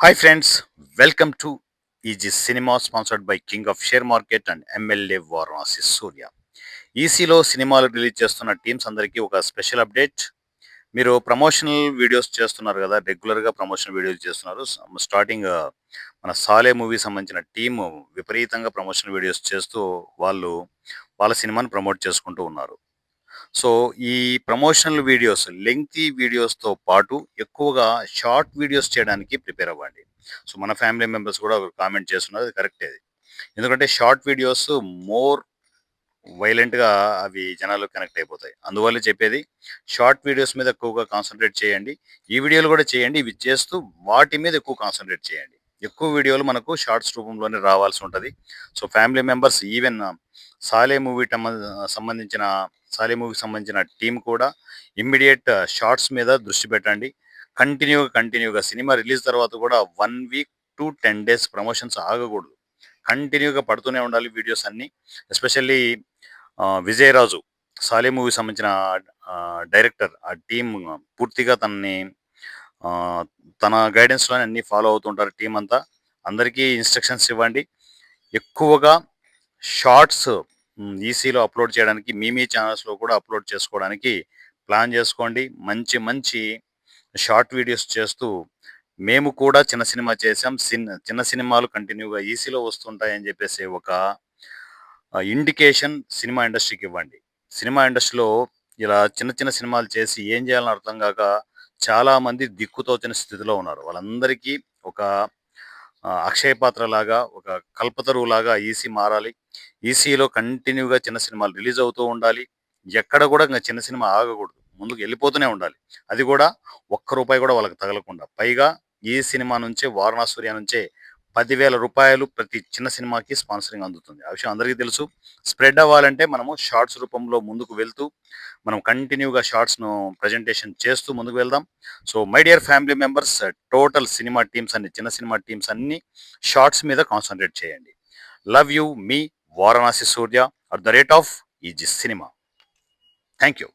Hi friends, welcome to EG Cinema sponsored by King of Share Market and MLA Varanasi Surya. ఈసీలో సినిమాలు release చేస్తున్న teams అందరికీ ఒక special update. మీరు promotional videos చేస్తున్నారు కదా, రెగ్యులర్గా ప్రమోషనల్ వీడియోస్ చేస్తున్నారు. స్టార్టింగ్ మన సాలే మూవీ సంబంధించిన టీము విపరీతంగా ప్రమోషనల్ వీడియోస్ చేస్తూ వాళ్ళు వాళ్ళ సినిమాని ప్రమోట్ చేసుకుంటూ ఉన్నారు. సో, ఈ ప్రమోషనల్ వీడియోస్, లెంగ్తీ వీడియోస్‌తో పాటు ఎక్కువగా షార్ట్ వీడియోస్ చేయడానికి ప్రిపేర్ అవ్వండి. సో, మన ఫ్యామిలీ మెంబర్స్ కూడా ఒకరు కామెంట్ చేస్తున్నారు. అది కరెక్టే అది. ఎందుకంటే షార్ట్ వీడియోస్ మోర్ వైలెంట్‌గా అవి జనాలకు కనెక్ట్ అయిపోతాయి. అందువల్లే చెప్పేది షార్ట్ వీడియోస్ మీద ఎక్కువగా కాన్సంట్రేట్ చేయండి. ఈ వీడియోలు కూడా చేయండి. ఇవి చేస్తూ వాటి మీద ఎక్కువ కాన్సంట్రేట్ చేయండి. ఎక్కువ వీడియోలు మనకు షార్ట్స్ రూపంలోనే రావాల్సి ఉంటది. సో, ఫ్యామిలీ మెంబర్స్ ఈవెన్ సాలే మూవీ సంబంధించిన సాలే మూవీకి సంబంధించిన టీమ్ కూడా ఇమ్మీడియేట్ షార్ట్స్ మీద దృష్టి పెట్టండి. కంటిన్యూగా సినిమా రిలీజ్ తర్వాత కూడా 1 వీక్ టు 10 డేస్ ప్రమోషన్స్ ఆగకూడదు. కంటిన్యూగా పడుతూనే ఉండాలి వీడియోస్ అన్నీ. ఎస్పెషల్లీ విజయరాజు, 'సాలే' మూవీకి సంబంధించిన డైరెక్టర్, ఆ టీమ్ పూర్తిగా ఆహ్, తన గైడెన్స్‌లోనే అన్నీ ఫాలో అవుతుంటారు టీమ్ అంతా. అందరికీ ఇన్‌స్ట్రక్షన్స్ ఇవ్వండి. ఎక్కువగా షార్ట్స్ ఈసీలో అప్‌లోడ్ చేయడానికి మీ ఛానల్స్‌లో కూడా అప్‌లోడ్ చేసుకోవడానికి ప్లాన్ చేసుకోండి. మంచి షార్ట్ వీడియోస్ చేస్తూ మేము కూడా చిన్న సినిమా చేసాం. చిన్న సినిమాలు కంటిన్యూగా ఈసీలో వస్తుంటాయని చెప్పేసి ఒక ఇండికేషన్ సినిమా ఇండస్ట్రీకి ఇవ్వండి. సినిమా ఇండస్ట్రీలో ఇలా చిన్న సినిమాలు చేసి ఏం చేయాలని అర్థం గాక చాలామంది దిక్కుతోచని స్థితిలో ఉన్నారు. వాళ్ళందరికీ ఒక అక్షయ పాత్రలాగా, ఒక కల్పతరువులాగా ఈసీ మారాలి. ఈసీలో కంటిన్యూగా చిన్న సినిమాలు రిలీజ్ అవుతూ ఉండాలి. ఎక్కడ కూడా ఇంక చిన్న సినిమా ఆగకూడదు. ముందుకు వెళ్ళిపోతూనే ఉండాలి. అది కూడా ఒక్క రూపాయి కూడా వాళ్ళకి తగలకుండా. పైగా ఈ సినిమా నుంచే 'వారణాసుర్య' నుంచే రూ. 10,000 ప్రతి చిన్న సినిమాకి స్పాన్సరింగ్ అందుతుంది. ఆ విషయం అందరికీ తెలుసు. స్ప్రెడ్ అవ్వాలంటే మనము షార్ట్స్ రూపంలో ముందుకు వెళ్తూ, మనం కంటిన్యూగా షార్ట్స్‌ను ప్రజెంటేషన్ చేస్తూ ముందుకు వెళ్దాం. So, my dear family members, total cinema teams అన్ని, చిన్న సినిమా టీమ్స్ అన్నీ షార్ట్స్ మీద కాన్సంట్రేట్ చేయండి. Love you me Varanasi Surya at the rate off easy cinema. Thank you.